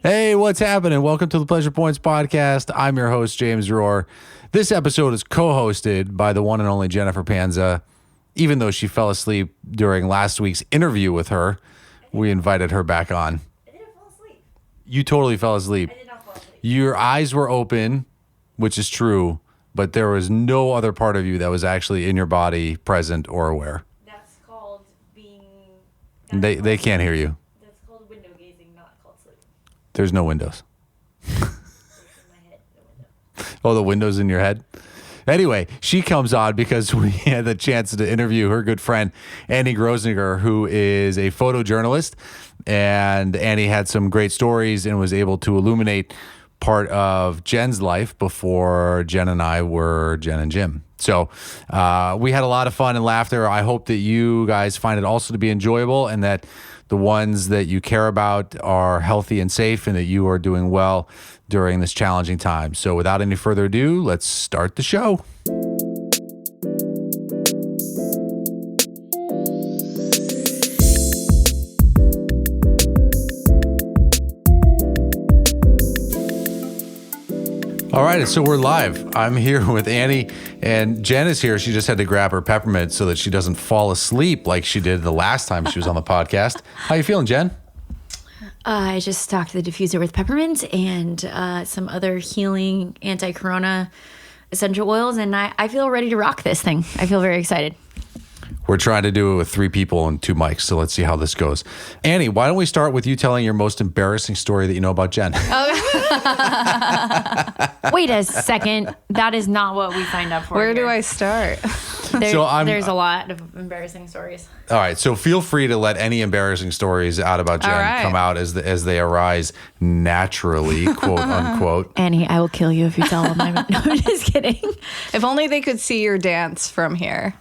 Hey, what's happening? Welcome to the Pleasure Points Podcast. I'm your host, James Rohr. This episode is co-hosted by the one and only Jennifer Panza. Even though she fell asleep during last week's interview with her, we invited her back on. I didn't fall asleep. You totally fell asleep. I did not fall asleep. Your eyes were open, which is true, but there was no other part of you that was actually in your body, present or aware. That's called being... They can't hear you. That's called window gazing, not called sleep. There's no windows. It's in my head, the window. Oh, the windows in your head? Anyway, she comes on because we had the chance to interview her good friend, Annie Grossinger, who is a photojournalist. And Annie had some great stories and was able to illuminate part of Jen's life before Jenn and I were Jenn and Jim. So we had a lot of fun and laughter. I hope that you guys find it also to be enjoyable and that the ones that you care about are healthy and safe and that you are doing well during this challenging time. So without any further ado, let's start the show. All right, so we're live. I'm here with Annie, and Jen is here. She just had to grab her peppermint so that she doesn't fall asleep like she did the last time she was on the podcast. How you feeling, Jen? I just stocked the diffuser with peppermint and some other healing anti-corona essential oils, and I feel ready to rock this thing. I feel very excited. We're trying to do it with 3 people and 2 mics, so let's see how this goes. Annie, why don't we start with you telling your most embarrassing story that you know about Jen? Wait a second. That is not what we signed up for. Where here. do I start? There's a lot of embarrassing stories. All right, so feel free to let any embarrassing stories out about Jen come out as they arise naturally, quote unquote. Annie, I will kill you if you tell them. No, I'm just kidding. If only they could see your dance from here.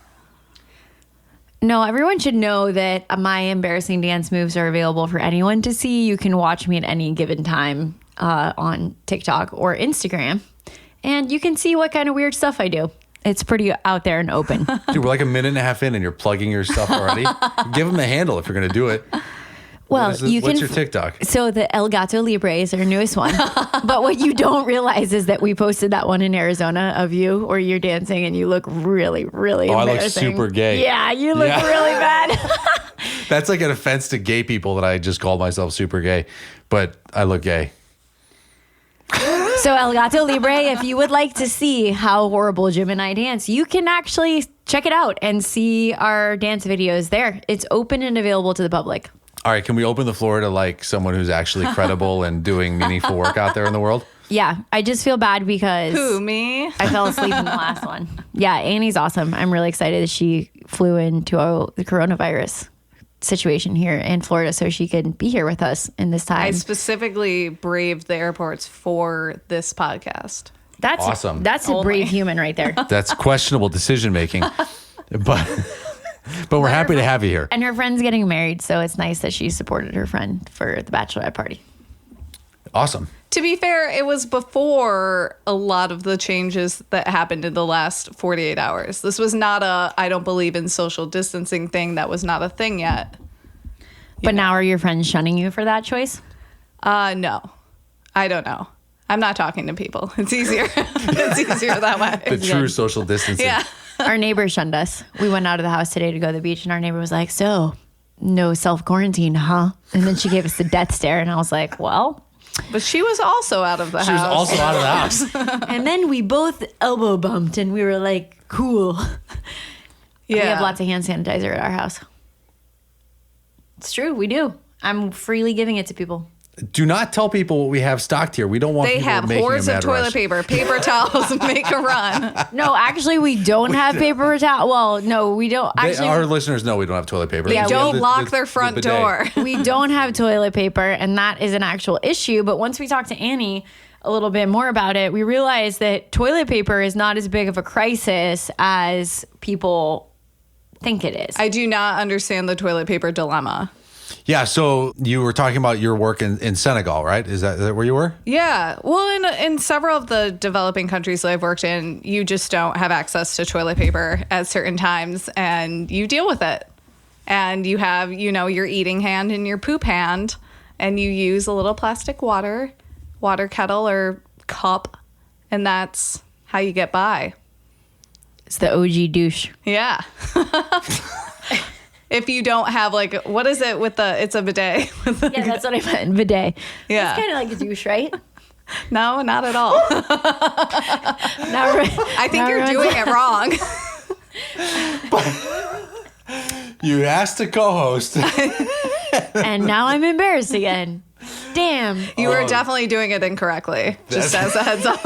No, everyone should know that my embarrassing dance moves are available for anyone to see. You can watch me at any given time on TikTok or Instagram, and you can see what kind of weird stuff I do. It's pretty out there and open. Dude, we're like a minute and a half in and you're plugging your stuff already. Give them a handle if you're going to do it. Well, what's your TikTok? So the El Gato Libre is our newest one. But what you don't realize is that we posted that one in Arizona of you or you're dancing and you look really, really embarrassing. I look super gay. Yeah, you look really bad. That's like an offense to gay people that I just called myself super gay, but I look gay. So El Gato Libre, if you would like to see how horrible Jim and I dance, you can actually check it out and see our dance videos there. It's open and available to the public. All right, can we open the floor to like someone who's actually credible and doing meaningful work out there in the world? Yeah, I just feel bad because... Who, me? I fell asleep in the last one. Yeah, Annie's awesome. I'm really excited that she flew into the coronavirus situation here in Florida so she could be here with us in this time. I specifically braved the airports for this podcast. That's awesome. That's a brave human right there. That's questionable decision making, but we're happy to have you here. And her friend's getting married, so it's nice that she supported her friend for the bachelorette party. Awesome. To be fair, it was before a lot of the changes that happened in the last 48 hours. This was not I don't believe in social distancing thing. That was not a thing yet. But now are your friends shunning you for that choice? No. I don't know. I'm not talking to people. It's easier. It's easier that way. The true social distancing. Yeah. Our neighbor shunned us. We went out of the house today to go to the beach, and our neighbor was like, so, no self-quarantine, huh? And then she gave us the death stare, and I was like, well... But she was also out of the house. She was also out of the house. And then we both elbow bumped, and we were like, cool. Yeah. We have lots of hand sanitizer at our house. It's true, we do. I'm freely giving it to people. Do not tell people what we have stocked here. We don't want They people have making hordes a of mad toilet rush. paper towels, make a run. No, actually, we don't have paper towel. Well, no, we don't. Actually, Our listeners know we don't have toilet paper. They Yeah, don't lock their front bidet. door. we don't have toilet paper, and that is an actual issue. But once we talked to Annie a little bit more about it, we realized that toilet paper is not as big of a crisis as people think it is. I do not understand the toilet paper dilemma. Yeah, so you were talking about your work in Senegal, right? Is that where you were? Yeah. Well, in several of the developing countries that I've worked in, you just don't have access to toilet paper at certain times, and you deal with it. And you have, your eating hand and your poop hand, and you use a little plastic water kettle or cup, and that's how you get by. It's the OG douche. Yeah. If you don't have like, what is it with it's a bidet. Yeah, that's what I meant. Bidet. Yeah. It's kind of like a douche, right? No, not at all. I think you're doing it wrong. You asked a co-host. And now I'm embarrassed again. Damn. You were definitely doing it incorrectly. Just as a heads up.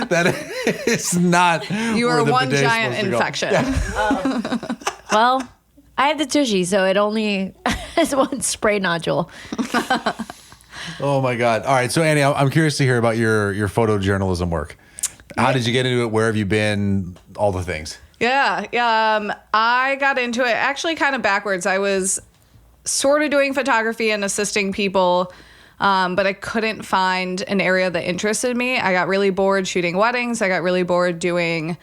That is not. You are one giant infection. Well, I have the tushy, so it only has one spray nodule. Oh my God. All right. So Annie, I'm curious to hear about your photojournalism work. How did you get into it? Where have you been? All the things. Yeah. I got into it actually kind of backwards. I was sort of doing photography and assisting people, but I couldn't find an area that interested me. I got really bored shooting weddings. I got really bored doing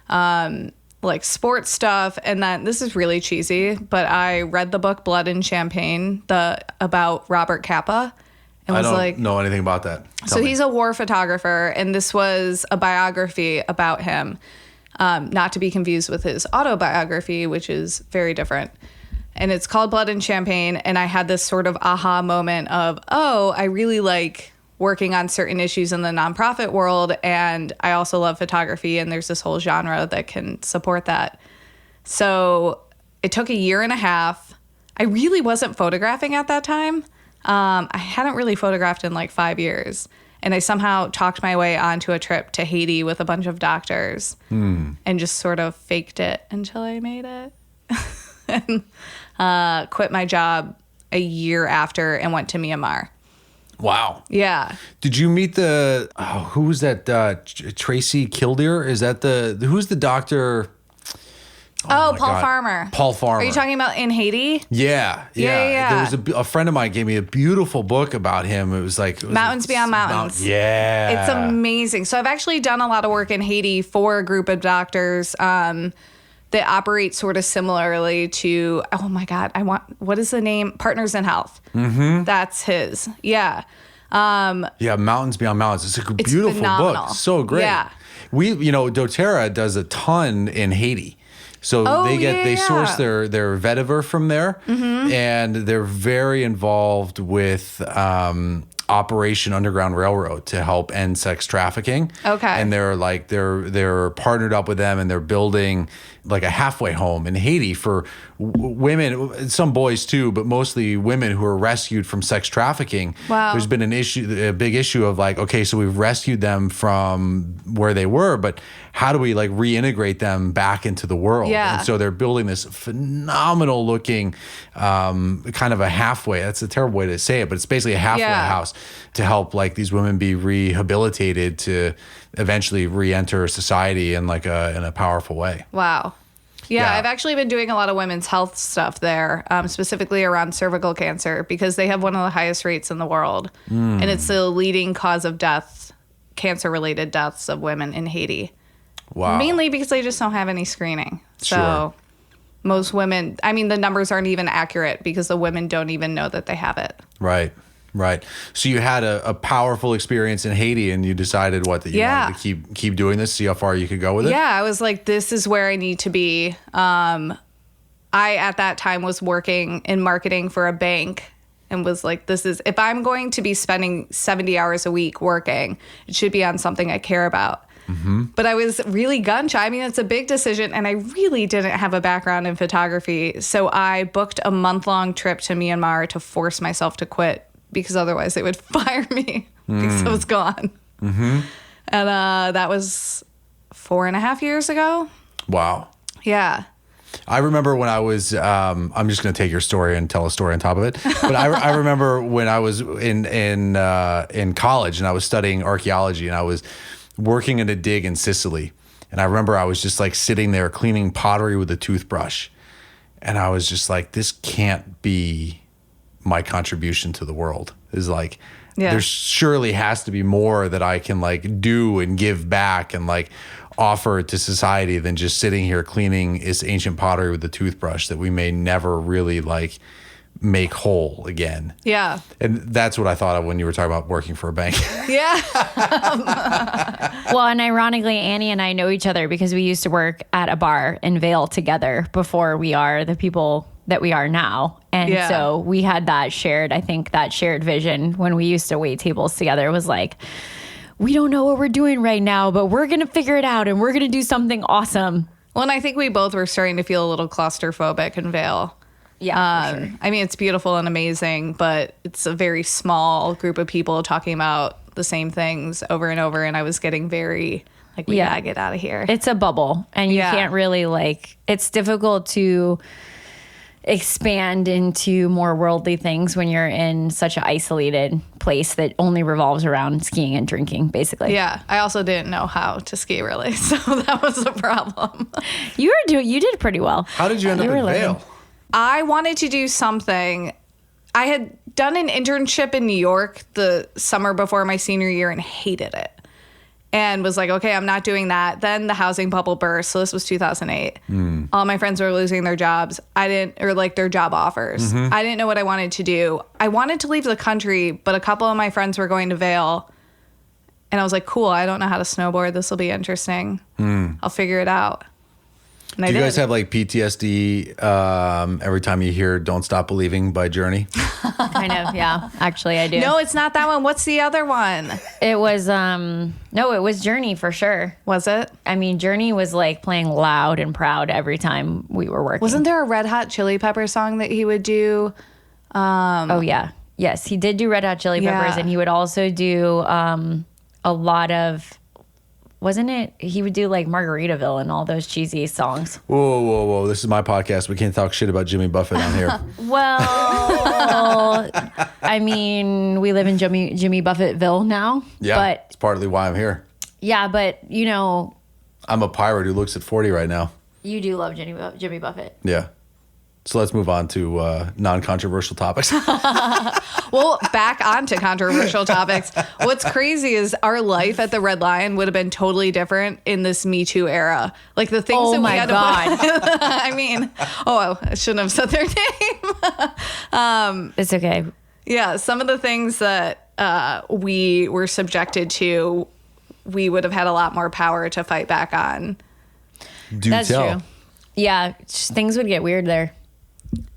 like sports stuff. And then this is really cheesy, but I read the book Blood and Champagne about Robert Capa. And I was don't like, know anything about that. So he's a war photographer, and this was a biography about him, not to be confused with his autobiography, which is very different. And it's called Blood and Champagne, and I had this sort of aha moment of, oh, I really like working on certain issues in the nonprofit world, and I also love photography, and there's this whole genre that can support that. So it took a year and a half. I really wasn't photographing at that time. I hadn't really photographed in like 5 years. And I somehow talked my way onto a trip to Haiti with a bunch of doctors and just sort of faked it until I made it. And quit my job a year after and went to Myanmar. Wow. Yeah. Did you meet who was that? Tracy Kildare? Is that who's the doctor? Oh, Paul God. Farmer. Paul Farmer. Are you talking about in Haiti? Yeah. There was a friend of mine gave me a beautiful book about him. It was like Mountains Beyond Mountains. Yeah. It's amazing. So I've actually done a lot of work in Haiti for a group of doctors that operate sort of similarly to, oh my God, what is the name? Partners in Health. Mm-hmm. That's his. Yeah. Mountains Beyond Mountains. It's a beautiful phenomenal. book. So great. Yeah. doTERRA does a ton in Haiti. So they source their vetiver from there, and they're very involved with Operation Underground Railroad to help end sex trafficking. Okay. And they're partnered up with them, and they're building like a halfway home in Haiti for women, some boys too, but mostly women who are rescued from sex trafficking. Wow. There's been a big issue of like, okay, so we've rescued them from where they were, but how do we like reintegrate them back into the world? Yeah. And so they're building this phenomenal looking kind of a halfway, that's a terrible way to say it, but it's basically a halfway house to help like these women be rehabilitated to eventually re-enter society in like in a powerful way. Wow. Yeah, I've actually been doing a lot of women's health stuff there, specifically around cervical cancer, because they have one of the highest rates in the world. And it's the leading cause of death, cancer-related deaths of women in Haiti. Wow. Mainly because they just don't have any screening. So Sure. most women, I mean, the numbers aren't even accurate because the women don't even know that they have it. Right. So you had a powerful experience in Haiti, and you decided that you wanted to keep doing this, see how far you could go with it? Yeah, I was like, this is where I need to be. I, at that time, was working in marketing for a bank and was like, if I'm going to be spending 70 hours a week working, it should be on something I care about. Mm-hmm. But I was really gun shy. I mean, it's a big decision, and I really didn't have a background in photography. So I booked a month-long trip to Myanmar to force myself to quit, because otherwise they would fire me because I was gone. Mm-hmm. And that was 4.5 years ago. Wow. Yeah. I remember when I was, I'm just going to take your story and tell a story on top of it. But I remember when I was in college and I was studying archaeology, and I was working in a dig in Sicily. And I remember I was just like sitting there cleaning pottery with a toothbrush. And I was just like, this can't be my contribution to the world. Is like, there surely has to be more that I can like do and give back and like offer to society than just sitting here cleaning this ancient pottery with a toothbrush that we may never really like make whole again. Yeah. And that's what I thought of when you were talking about working for a bank. Yeah. Well, and ironically, Annie and I know each other because we used to work at a bar in Vail together before we are the people that we are now. And Yeah. so we had that shared vision when we used to wait tables together. It was like, we don't know what we're doing right now, but we're going to figure it out and we're going to do something awesome. Well, and I think we both were starting to feel a little claustrophobic in Vail. Yeah, for sure. I mean, it's beautiful and amazing, but it's a very small group of people talking about the same things over and over. And I was getting very like, we gotta get out of here. It's a bubble and you can't really it's difficult to expand into more worldly things when you're in such an isolated place that only revolves around skiing and drinking, basically. Yeah. I also didn't know how to ski really. So that was a problem. You did pretty well. How did you end up in Vail? I wanted to do something. I had done an internship in New York the summer before my senior year and hated it. And was like, okay, I'm not doing that. Then the housing bubble burst. So this was 2008. All my friends were losing their jobs. Their job offers. I didn't know what I wanted to do. I wanted to leave the country, but a couple of my friends were going to Vail. And I was like, cool, I don't know how to snowboard. This will be interesting. I'll figure it out. And Do you guys have like PTSD every time you hear Don't Stop Believing by Journey? Kind of, yeah. Actually, I do. No, it's not that one. What's the other one? It was, it was Journey for sure. Was it? I mean, Journey was like playing loud and proud every time we were working. Wasn't there a Red Hot Chili Pepper song that he would do? Oh, yeah. Yes, he did do Red Hot Chili Peppers, and he would also do a lot of... Wasn't it? He would do like Margaritaville and all those cheesy songs. Whoa. This is my podcast. We can't talk shit about Jimmy Buffett on here. Well, I mean, we live in Jimmy Buffettville now. Yeah, But it's partly why I'm here. yeah, but you know, I'm a pirate who looks at 40 right now. you do love Jimmy Buffett. Yeah. So let's move on to non-controversial topics. Well, back onto controversial topics. What's crazy is our life at the Red Lion would have been totally different in this Me Too era. Like the things that we had to put. I mean, I shouldn't have said their name. It's okay. Yeah, some of the things that we were subjected to, we would have had a lot more power to fight back on. That's true. Yeah, things would get weird there.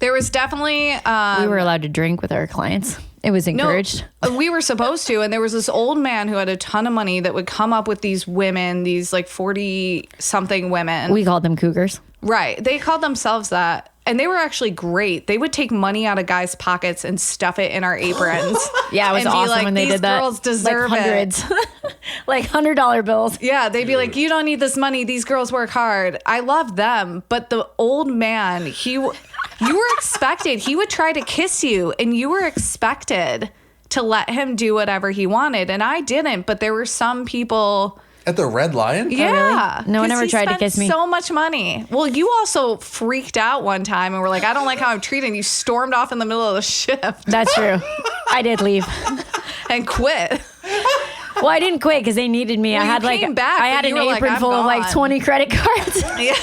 There was definitely... we were allowed to drink with our clients. It was encouraged. No, we were supposed to. And there was this old man who had a ton of money that would come up with these women, these like 40-something women. We called them cougars. Right. They called themselves that. And they were actually great. They would take money out of guys' pockets and stuff it in our aprons. Yeah, it was awesome like, when they did that. These girls deserve like hundreds. Like $100 bills. Yeah, they'd be like, you don't need this money. These girls work hard. I love them. But the old man, you were expected. He would try to kiss you, and you were expected to let him do whatever he wanted. And I didn't, but there were some people... At the Red Lion? Yeah. No one 'cause ever he tried to spent kiss me. so much money. Well, you also freaked out one time and were like, I don't like how I'm treated. You stormed off in the middle of the shift. That's true. I did leave. And quit. Well, I didn't quit because they needed me. Well, I had you came back, I had but an you were like, apron "I'm full of like gone." 20 credit cards. Yeah.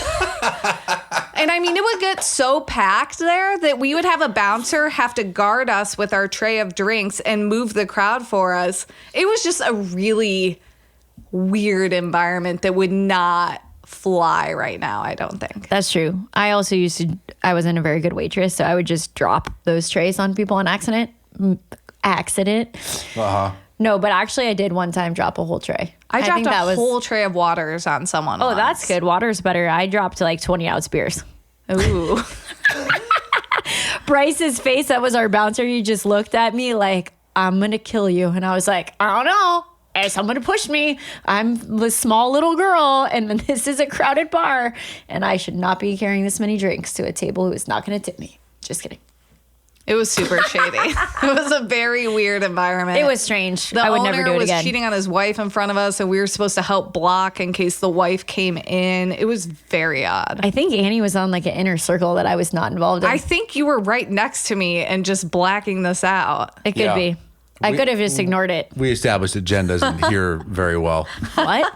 And I mean, it would get so packed there that we would have a bouncer have to guard us with our tray of drinks and move the crowd for us. It was just a really weird environment that would not fly right now, I don't think. That's true. I also I wasn't a very good waitress, so I would just drop those trays on people on accident. Uh-huh. No, but actually I did one time drop a whole tray. I dropped think that a whole tray of waters on someone. Oh, once. that's good. Water's better. I dropped like 20-ounce beers. Ooh. Bryce's face, that was our bouncer. He just looked at me like, I'm going to kill you. And I was like, I don't know. Someone pushed me. I'm a small little girl, and this is a crowded bar, and I should not be carrying this many drinks to a table who is not going to tip me. Just kidding. It was super shady. It was a very weird environment. It was strange. The I would owner never do it was again. cheating on his wife in front of us, and we were supposed to help block in case the wife came in. It was very odd. I think Annie was on like an inner circle that I was not involved in. I think you were right next to me and just blacking this out. It could be. I could have just ignored it. We established that Jen doesn't hear very well. What?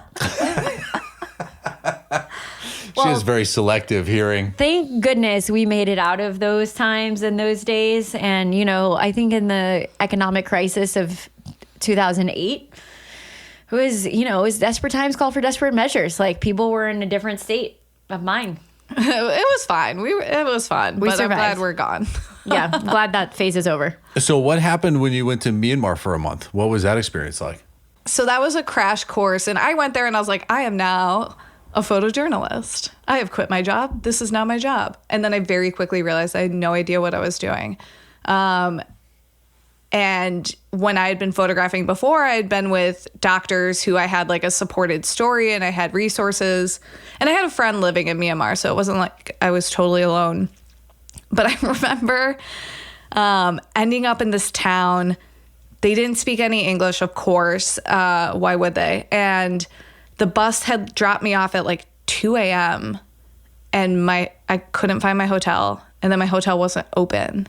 She has very selective hearing. Thank goodness we made it out of those times and those days. And, I think in the economic crisis of 2008, it was desperate times called for desperate measures. Like, people were in a different state of mind. It was fine. It was fun. But survived. I'm glad we're gone. Yeah, I'm glad that phase is over. So what happened when you went to Myanmar for a month? What was that experience like? So that was a crash course. And I went there and I was like, I am now a photojournalist. I have quit my job. This is now my job. And then I very quickly realized I had no idea what I was doing. And when I had been photographing before, I had been with doctors who I had like a supported story and I had resources. And I had a friend living in Myanmar, so it wasn't like I was totally alone. But I remember ending up in this town. They didn't speak any English, of course. Why would they? And the bus had dropped me off at like 2 a.m. and I couldn't find my hotel. And then my hotel wasn't open.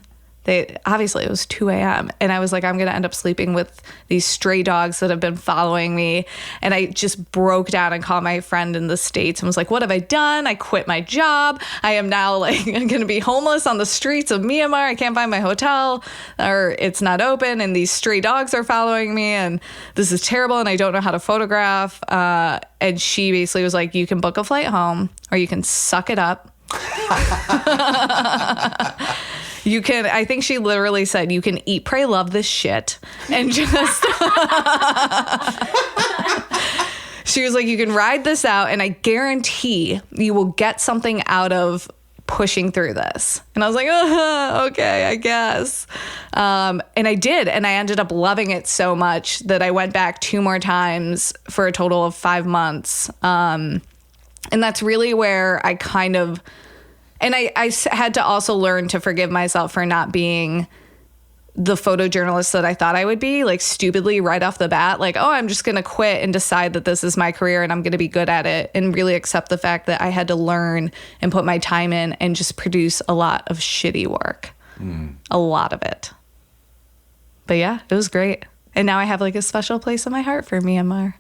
Obviously it was 2 a.m. and I was like, I'm going to end up sleeping with these stray dogs that have been following me. And I just broke down and called my friend in the States and was like, what have I done? I quit my job. I am now like, I'm going to be homeless on the streets of Myanmar. I can't find my hotel, or it's not open, and these stray dogs are following me, and this is terrible, and I don't know how to photograph. And she basically was like, you can book a flight home or you can suck it up. You can, I think she literally said, you can eat, pray, love this shit. And just, she was like, you can ride this out and I guarantee you will get something out of pushing through this. And I was like, okay, I guess. And I did. And I ended up loving it so much that I went back 2 more times for a total of 5 months. And that's really where I kind of, and I had to also learn to forgive myself for not being the photojournalist that I thought I would be, like stupidly right off the bat, like, oh, I'm just going to quit and decide that this is my career and I'm going to be good at it, and really accept the fact that I had to learn and put my time in and just produce a lot of shitty work. A lot of it. But yeah, it was great. And now I have like a special place in my heart for Myanmar.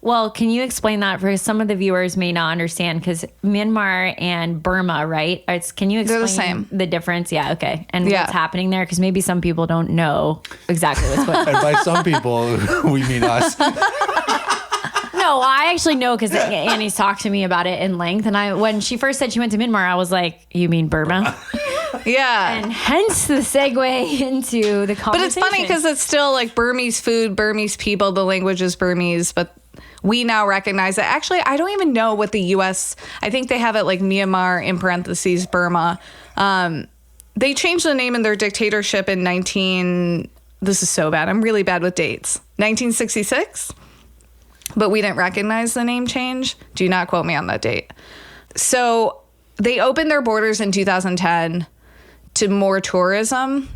Well, can you explain that? Because some of the viewers may not understand, because Myanmar and Burma, right? Can you explain They're the same. The difference? Yeah, okay. And what's happening there? Because maybe some people don't know exactly what's going on. And by some people, we mean us. No, I actually know, because Annie's talked to me about it in length. And when she first said she went to Myanmar, I was like, you mean Burma? Yeah. And hence the segue into the conversation. But it's funny because it's still like Burmese food, Burmese people, the language is Burmese, but we now recognize that. Actually, I don't even know what the U.S., I think they have it like Myanmar in parentheses, Burma. They changed the name in their dictatorship in this is so bad. I'm really bad with dates. 1966? But we didn't recognize the name change. Do not quote me on that date. So they opened their borders in 2010 to more tourism.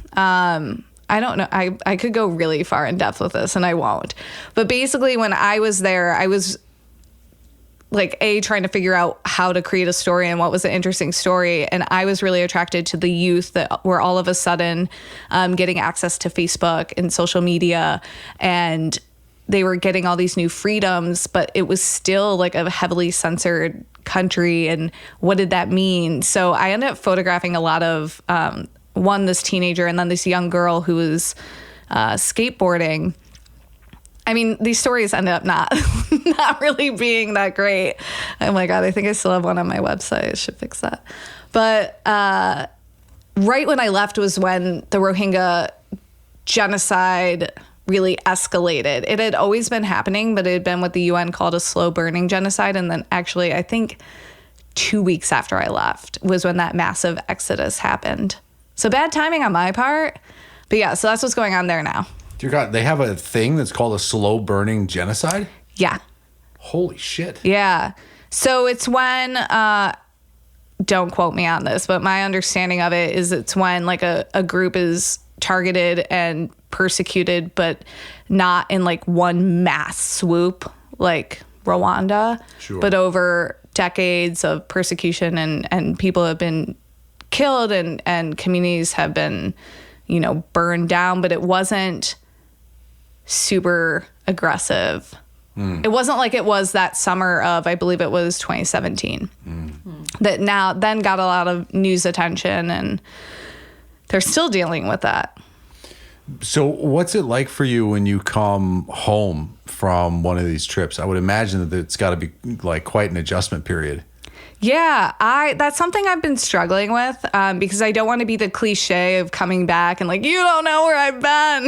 I don't know. I could go really far in depth with this and I won't. But basically when I was there, I was like, trying to figure out how to create a story and what was an interesting story. And I was really attracted to the youth that were all of a sudden getting access to Facebook and social media, and they were getting all these new freedoms, but it was still like a heavily censored country. And what did that mean? So I ended up photographing a lot of, this teenager and then this young girl who was skateboarding. I mean, these stories ended up not really being that great. Oh my God, I think I still have one on my website. I should fix that. But right when I left was when the Rohingya genocide really escalated. It had always been happening, but it had been what the UN called a slow burning genocide. And then actually, I think 2 weeks after I left was when that massive exodus happened. So bad timing on my part. But yeah, so that's what's going on there now. Dear God, they have a thing that's called a slow burning genocide? Yeah. Holy shit. Yeah. So it's when, don't quote me on this, but my understanding of it is it's when like a group is targeted and persecuted, but not in like one mass swoop like Rwanda, Sure. but over decades of persecution, and people have been killed and communities have been, burned down, but it wasn't super aggressive It wasn't like it was that summer of, I believe it was 2017, that then got a lot of news attention, and they're still dealing with that. So what's it like for you when you come home from one of these trips? I would imagine that it's got to be like quite an adjustment period. Yeah, that's something I've been struggling with because I don't want to be the cliche of coming back and like, you don't know where I've been.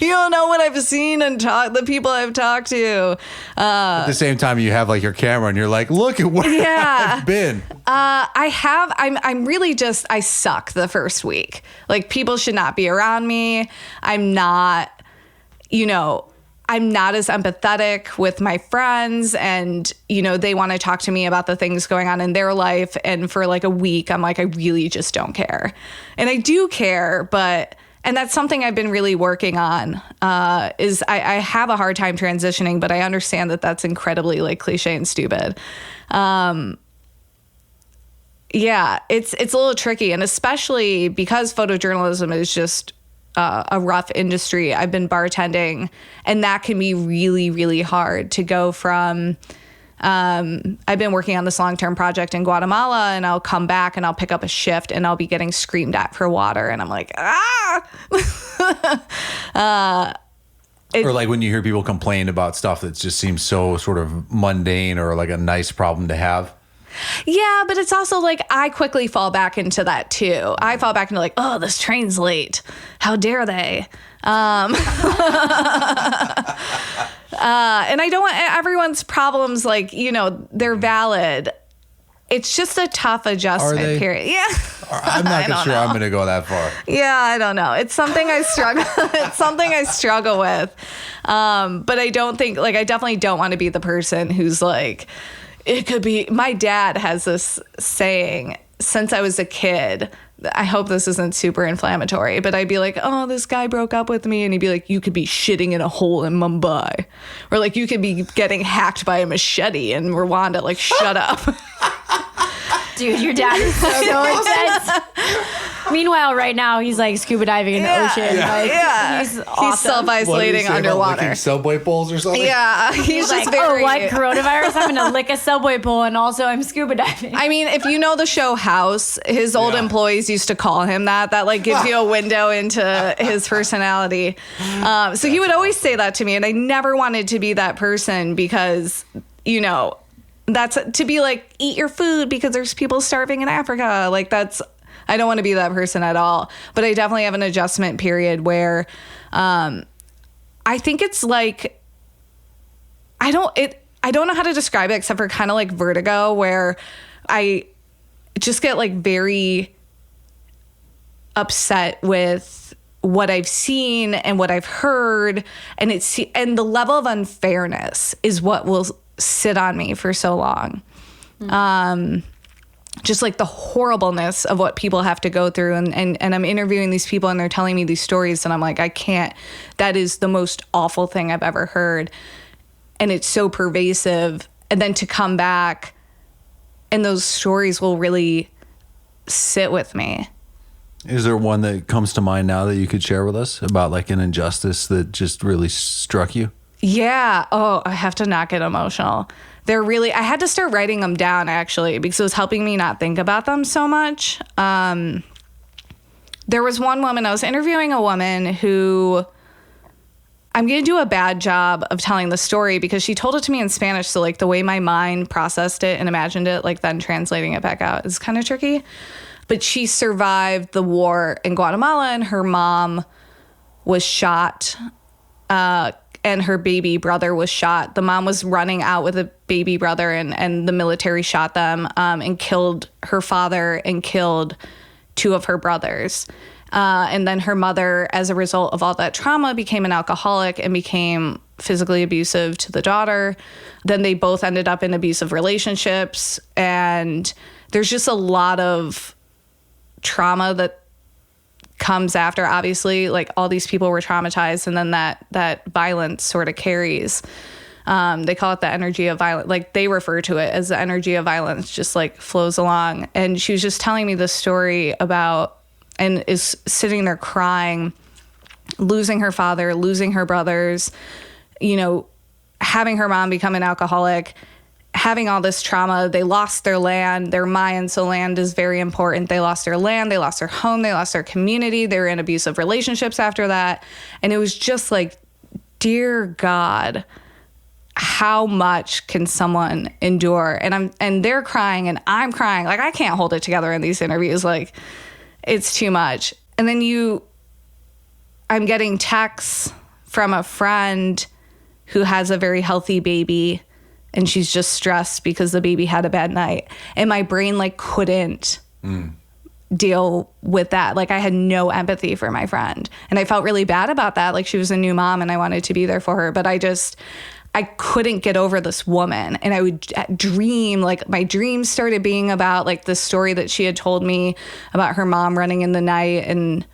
You don't know what I've seen and the people I've talked to. At the same time, you have like your camera and you're like, look at where I've been. I'm really just, I suck the first week. Like, people should not be around me. I'm not as empathetic with my friends, and, they want to talk to me about the things going on in their life. And for like a week, I'm like, I really just don't care. And I do care, and that's something I've been really working on, is I have a hard time transitioning, but I understand that that's incredibly like cliche and stupid. Yeah, it's a little tricky. And especially because photojournalism is just a rough industry. I've been bartending, and that can be really, really hard to go from. I've been working on this long-term project in Guatemala, and I'll come back and I'll pick up a shift and I'll be getting screamed at for water. And I'm like, or like when you hear people complain about stuff that just seems so sort of mundane or like a nice problem to have. Yeah, but it's also like I quickly fall back into that too. I fall back into like, oh, this train's late. How dare they? And I don't want everyone's problems, like, they're valid. It's just a tough adjustment period. Yeah. I'm not sure I'm going to go that far. Yeah, I don't know. It's something I struggle. It's something I struggle with. But I definitely don't want to be the person who's like, it could be. My dad has this saying since I was a kid. I hope this isn't super inflammatory, but I'd be like, oh, this guy broke up with me. And he'd be like, you could be shitting in a hole in Mumbai. Or like, you could be getting hacked by a machete in Rwanda. Like, shut up. Dude, your dad is so intense. Meanwhile, right now, he's like scuba diving in the ocean. Yeah. Like, he's awesome. He's self-isolating underwater. Subway poles or something? Yeah. He's like, just very... oh, what? Coronavirus? I'm going to lick a subway pole, and also I'm scuba diving. I mean, if you know the show House, his old employees used to call him that. That like gives you a window into his personality. So he would always say that to me, and I never wanted to be that person because, that's to be like, eat your food because there's people starving in Africa. Like I don't want to be that person at all. But I definitely have an adjustment period where I think it's like, I don't know how to describe it except for kind of like vertigo, where I just get like very upset with what I've seen and what I've heard. And the level of unfairness is what will sit on me for so long. Just like the horribleness of what people have to go through. And I'm interviewing these people and they're telling me these stories and I'm like, I can't, that is the most awful thing I've ever heard. And it's so pervasive. And then to come back and those stories will really sit with me. Is there one that comes to mind now that you could share with us about like an injustice that just really struck you? Yeah. Oh, I have to not get emotional. I had to start writing them down actually, because it was helping me not think about them so much. There was one woman, I was interviewing a woman who, I'm going to do a bad job of telling the story because she told it to me in Spanish. So like the way my mind processed it and imagined it, like then translating it back out is kind of tricky. But she survived the war in Guatemala and her mom was shot, and her baby brother was shot. The mom was running out with a baby brother and the military shot them and killed her father and killed two of her brothers. And then her mother, as a result of all that trauma, became an alcoholic and became physically abusive to the daughter. Then they both ended up in abusive relationships. And there's just a lot of trauma that comes after. Obviously, like all these people were traumatized, and then that violence sort of carries. They call it the energy of violence. Like they refer to it as the energy of violence, just like flows along. And she was just telling me this story about, and is sitting there crying, losing her father, losing her brothers, having her mom become an alcoholic, having all this trauma. They lost their land, their Mayan, so land is very important. They lost their land, they lost their home, they lost their community. They were in abusive relationships after that. And it was just like, dear God, how much can someone endure? And they're crying and I'm crying. Like, I can't hold it together in these interviews. Like, it's too much. And then I'm getting texts from a friend who has a very healthy baby, and she's just stressed because the baby had a bad night. And my brain like couldn't deal with that. Like, I had no empathy for my friend. And I felt really bad about that. Like, she was a new mom and I wanted to be there for her. But I couldn't get over this woman. And I would dream, like my dreams started being about like the story that she had told me about her mom running in the night. And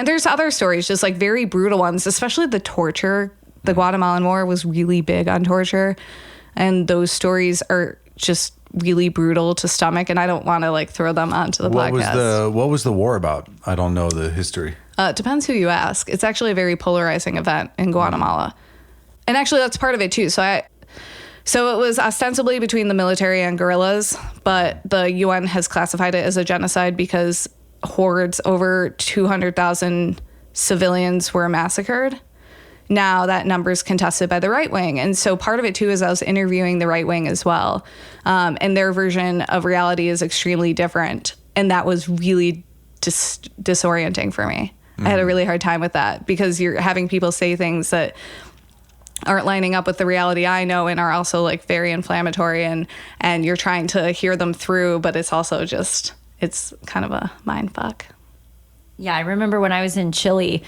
there's other stories, just like very brutal ones, especially the torture. The Guatemalan War was really big on torture. And those stories are just really brutal to stomach. And I don't want to like throw them onto the podcast. What was the war about? I don't know the history. It depends who you ask. It's actually a very polarizing event in Guatemala. And actually, that's part of it, too. So it was ostensibly between the military and guerrillas, but the UN has classified it as a genocide because hordes, over 200,000 civilians were massacred. Now that number is contested by the right wing. And so part of it, too, is I was interviewing the right wing as well. And their version of reality is extremely different. And that was really disorienting for me. I had a really hard time with that because you're having people say things that aren't lining up with the reality I know and are also like very inflammatory, and you're trying to hear them through, but it's also just, it's kind of a mind fuck. Yeah, I remember when I was in Chile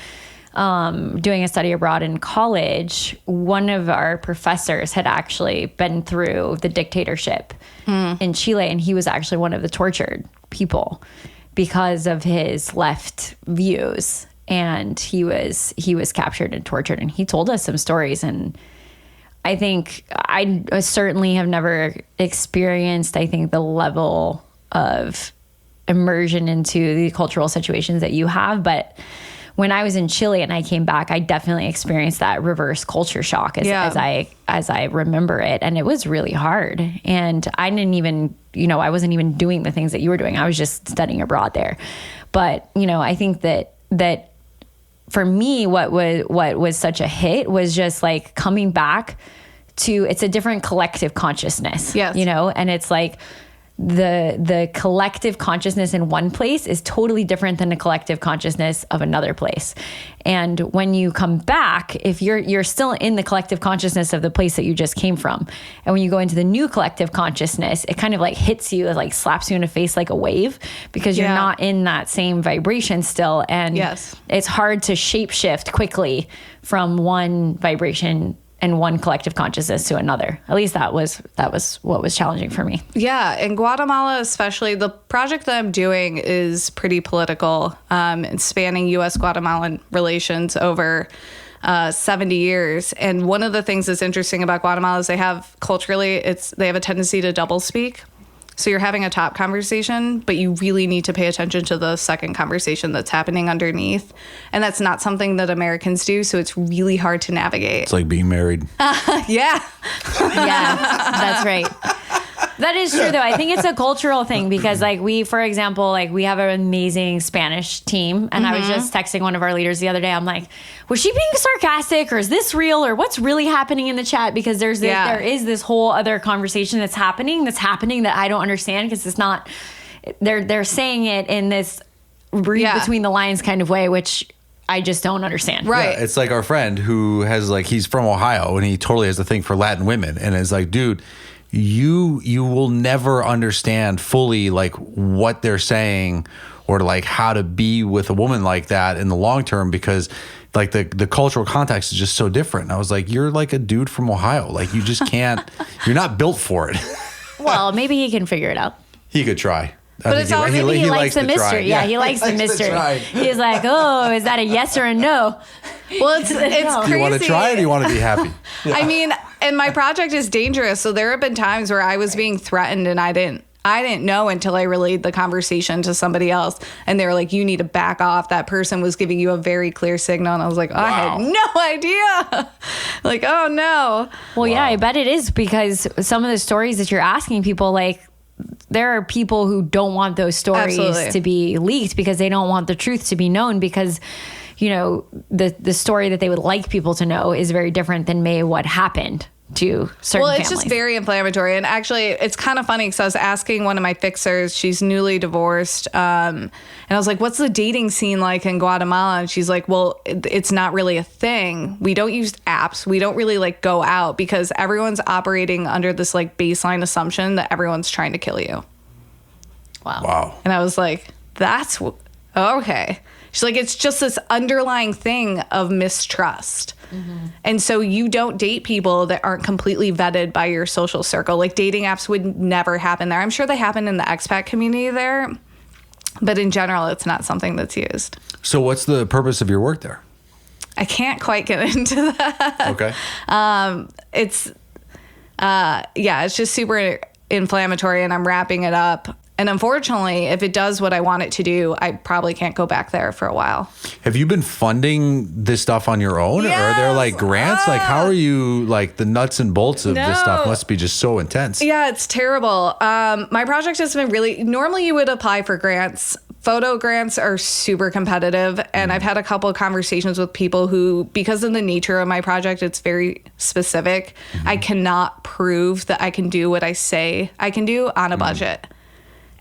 doing a study abroad in college, one of our professors had actually been through the dictatorship in Chile, and he was actually one of the tortured people because of his left views. And he was captured and tortured, and he told us some stories. And I think I certainly have never experienced, I think, the level of immersion into the cultural situations that you have. But when I was in Chile and I came back, I definitely experienced that reverse culture shock as I remember it. And it was really hard. And I didn't even, I wasn't even doing the things that you were doing. I was just studying abroad there. But, I think that for me, what was such a hit was just like coming back to, it's a different collective consciousness, yes. And it's like the collective consciousness in one place is totally different than the collective consciousness of another place. And when you come back, if you're still in the collective consciousness of the place that you just came from, and when you go into the new collective consciousness, it kind of like hits you, it like slaps you in the face like a wave, because you're not in that same vibration still. And it's hard to shape shift quickly from one vibration and one collective consciousness to another. At least that was what was challenging for me. Yeah, in Guatemala especially, the project that I'm doing is pretty political, and spanning U.S.-Guatemalan relations over 70 years. And one of the things that's interesting about Guatemala is they have a tendency to double speak. So you're having a top conversation, but you really need to pay attention to the second conversation that's happening underneath. And that's not something that Americans do, so it's really hard to navigate. It's like being married. Yeah. Yeah, that's right. That is true, though. I think it's a cultural thing because, like, for example, we have an amazing Spanish team. And I was just texting one of our leaders the other day. I'm like, was she being sarcastic, or is this real, or what's really happening in the chat? Because there is this whole other conversation that's happening that I don't understand, because it's not, they're saying it in this read between the lines kind of way, which I just don't understand. Right. Yeah, it's like our friend who has he's from Ohio and he totally has a thing for Latin women. And it's like, dude, you will never understand fully what they're saying, or how to be with a woman like that in the long term, because the cultural context is just so different. And I was like, you're like a dude from Ohio. You just can't, you're not built for it. Well, maybe he can figure it out. He could try. But it's all, maybe he likes the mystery. Yeah, he likes the mystery. He's like, oh, is that a yes or a no? Well, it's crazy. Do you want to try, or do you want to be happy? Yeah. I mean, and my project is dangerous. So there have been times where I was being threatened and I didn't know until I relayed the conversation to somebody else. And they were like, you need to back off. That person was giving you a very clear signal. And I was like, I had no idea. Like, oh no. Well, yeah, I bet it is, because some of the stories that you're asking people, like, there are people who don't want those stories Absolutely. to be leaked because they don't want the truth to be known, because, you know, the story that they would like people to know is very different than maybe what happened to certain Well, it's families. just very inflammatory. And actually, it's kind of funny because I was asking one of my fixers, she's newly divorced. And I was like, what's the dating scene like in Guatemala? And she's like, well, it's not really a thing. We don't use apps. We don't really like go out because everyone's operating under this like baseline assumption that everyone's trying to kill you. Wow. And I was like, that's okay. She's like, it's just this underlying thing of mistrust. And so you don't date people that aren't completely vetted by your social circle. Like, dating apps would never happen there. I'm sure they happen in the expat community there, but in general, it's not something that's used. So what's the purpose of your work there? I can't quite get into that. Okay. It's just super inflammatory, and I'm wrapping it up. And unfortunately, if it does what I want it to do, I probably can't go back there for a while. Have you been funding this stuff on your own? Or are there like grants? Like, how are you, like, the nuts and bolts of this stuff must be just so intense. Yeah, it's terrible. My project has been normally you would apply for grants. Photo grants are super competitive. And I've had a couple of conversations with people who, because of the nature of my project, it's very specific. I cannot prove that I can do what I say I can do on a budget.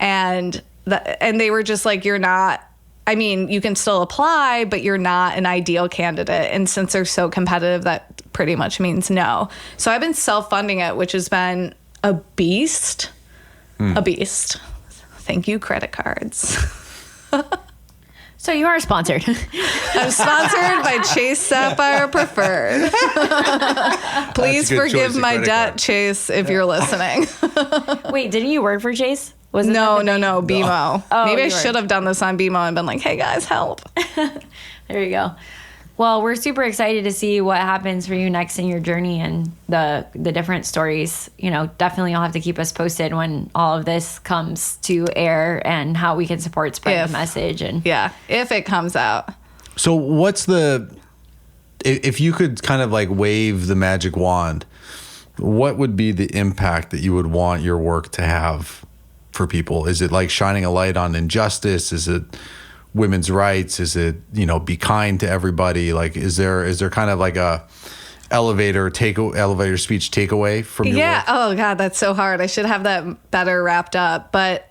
And they were just like, you're not, I mean, you can still apply, but you're not an ideal candidate. And since they're so competitive, that pretty much means no. So I've been self-funding it, which has been a beast. A beast. Thank you, credit cards. So you are sponsored. I'm sponsored by Chase Sapphire Preferred. Please good forgive choice of my credit debt, card. Chase, if you're listening. Wait, didn't you work for Chase? Was it No, BMO. Oh, Maybe I you should have done this on BMO and been like, hey guys, help. There you go. Well, we're super excited to see what happens for you next in your journey and the different stories. You know, definitely you'll have to keep us posted when all of this comes to air and how we can support spread the message. And Yeah, if it comes out. So what's if you could kind of like wave the magic wand, what would be the impact that you would want your work to have for people? Is it like shining a light on injustice? Is it women's rights? Is it, you know, be kind to everybody? Like, is there kind of like a elevator speech takeaway from your work? Oh God, that's so hard. I should have that better wrapped up. But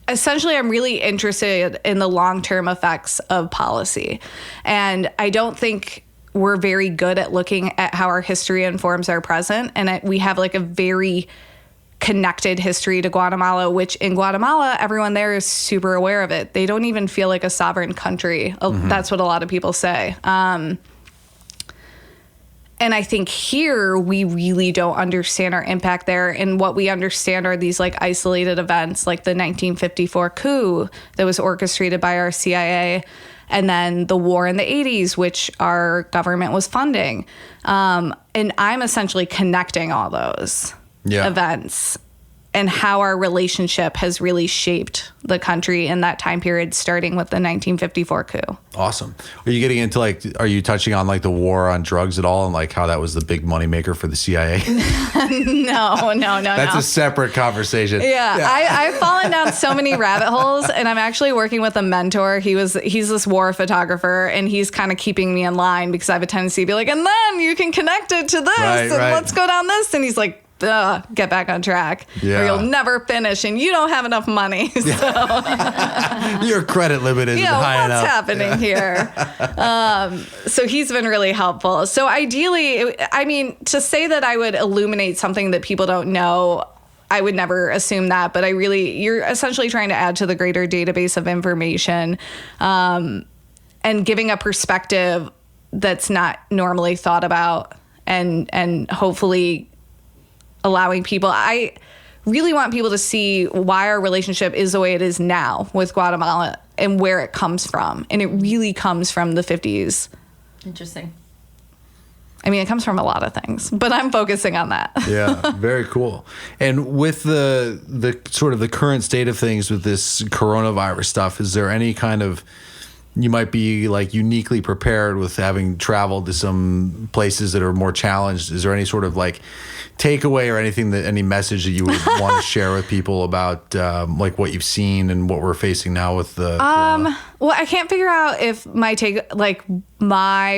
essentially, I'm really interested in the long-term effects of policy. And I don't think we're very good at looking at how our history informs our present. And we have like a very connected history to Guatemala, which in Guatemala, everyone there is super aware of it. They don't even feel like a sovereign country. That's what a lot of people say. And I think here we really don't understand our impact there. And what we understand are these like isolated events, like the 1954 coup that was orchestrated by our CIA, and then the war in the 80s, which our government was funding. And I'm essentially connecting all those events and how our relationship has really shaped the country in that time period, starting with the 1954 coup. Awesome. Are you getting into are you touching on like the war on drugs at all and like how that was the big moneymaker for the CIA? No. That's a separate conversation. Yeah. I've fallen down so many rabbit holes, and I'm actually working with a mentor. He's this war photographer, and he's kind of keeping me in line because I have a tendency to be like, and then you can connect it to this, let's go down this. And he's like, get back on track, or you'll never finish, and you don't have enough money. So your credit limit isn't high enough. What's happening here? So he's been really helpful. So ideally, I mean, to say that I would illuminate something that people don't know, I would never assume that. But you're essentially trying to add to the greater database of information, and giving a perspective that's not normally thought about, and hopefully allowing people. I really want people to see why our relationship is the way it is now with Guatemala and where it comes from. And it really comes from the 50s. Interesting. I mean, it comes from a lot of things, but I'm focusing on that. Yeah, very cool. And with the sort of the current state of things with this coronavirus stuff, is there any kind of you might be like uniquely prepared with having traveled to some places that are more challenged. Is there any sort of like takeaway or any message that you would want to share with people about like what you've seen and what we're facing now with the well, I can't figure out if my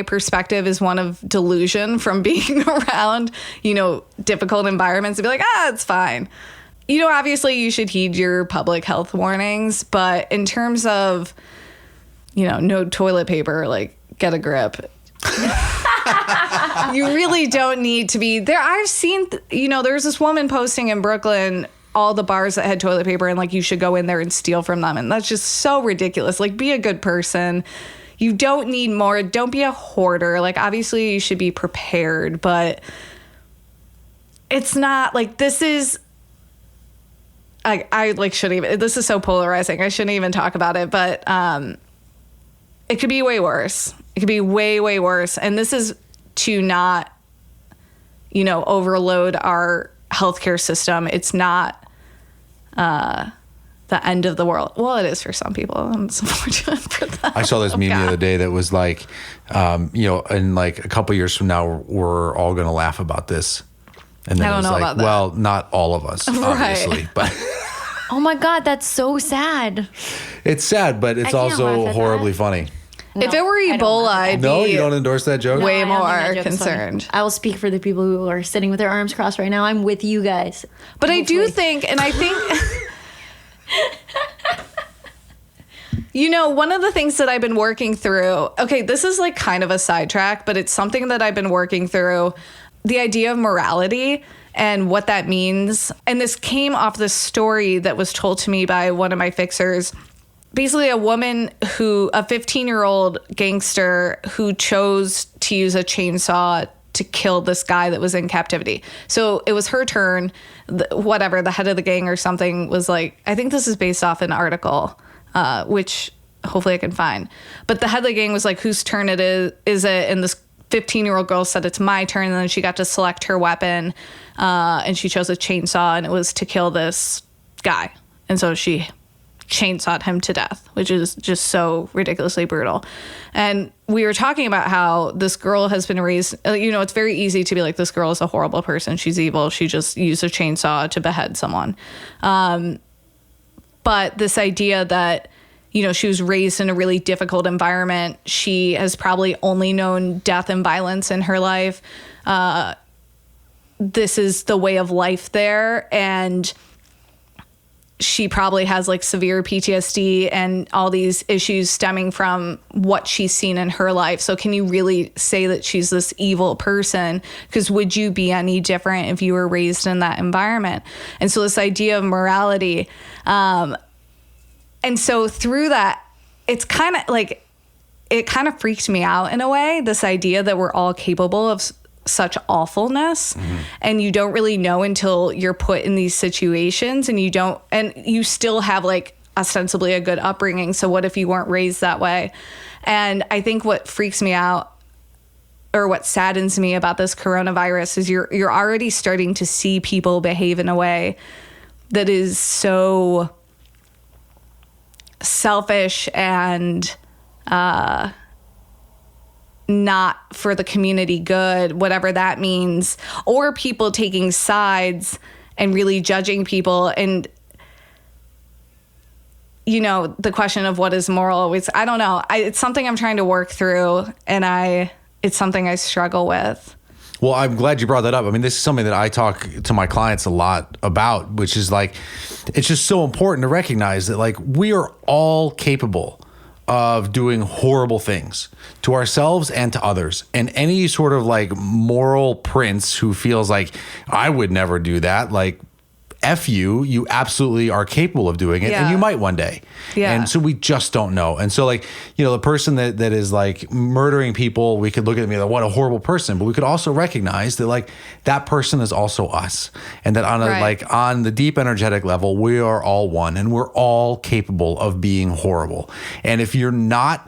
perspective is one of delusion from being around, difficult environments, and be like, it's fine. Obviously you should heed your public health warnings, but in terms of no toilet paper, like, get a grip. You really don't need to be there. I've seen, there's this woman posting in Brooklyn all the bars that had toilet paper and like you should go in there and steal from them. And that's just so ridiculous. Like, be a good person. You don't need more. Don't be a hoarder. Like, obviously you should be prepared, but it's not like this is. I like shouldn't even. This is so polarizing. I shouldn't even talk about it, but it could be way worse. It could be way, way worse. And this is to not, overload our healthcare system. It's not the end of the world. Well, it is for some people. And it's unfortunate for them. I saw this meme the other day that was like, in like a couple years from now, we're all going to laugh about this. And then I don't know about that. Well, not all of us, obviously, but. Oh my God, that's so sad. It's sad, but it's also horribly funny. No, if it were Ebola, I'd be... No, you don't endorse that joke? Way more concerned. I will speak for the people who are sitting with their arms crossed right now. I'm with you guys. But hopefully. I do think, and I think... one of the things that I've been working through... Okay, this is like kind of a sidetrack, but it's something that I've been working through. The idea of morality and what that means. And this came off this story that was told to me by one of my fixers. Basically, a 15-year-old gangster who chose to use a chainsaw to kill this guy that was in captivity. So it was her turn. The head of the gang or something was like, I think this is based off an article, which hopefully I can find. But the head of the gang was like, whose turn it is it? And this 15-year-old girl said, it's my turn. And then she got to select her weapon. And she chose a chainsaw, and it was to kill this guy. And so she chainsawed him to death, which is just so ridiculously brutal. And we were talking about how this girl has been raised, it's very easy to be like, this girl is a horrible person. She's evil. She just used a chainsaw to behead someone. But this idea that, she was raised in a really difficult environment. She has probably only known death and violence in her life. This is the way of life there. And she probably has like severe PTSD and all these issues stemming from what she's seen in her life. So can you really say that she's this evil person? Because would you be any different if you were raised in that environment? And so this idea of morality, and so through that, it's kind of like, it kind of freaked me out in a way, this idea that we're all capable of such awfulness, and you don't really know until you're put in these situations, and you still have like ostensibly a good upbringing. So what if you weren't raised that way? And I think what freaks me out, or what saddens me about this coronavirus, is you're already starting to see people behave in a way that is so selfish and not for the community good, whatever that means, or people taking sides and really judging people. And, the question of what is moral, I don't know. It's something I'm trying to work through, and it's something I struggle with. Well, I'm glad you brought that up. I mean, this is something that I talk to my clients a lot about, which is like, it's just so important to recognize that like we are all capable of doing horrible things to ourselves and to others. And any sort of like moral prince who feels like I would never do that, like F you absolutely are capable of doing it. Yeah. And you might one day. Yeah. And so we just don't know. And so like, the person that is like murdering people, we could look at them and be like, what a horrible person. But we could also recognize that like that person is also us. And that on on the deep energetic level, we are all one, and we're all capable of being horrible. And if you're not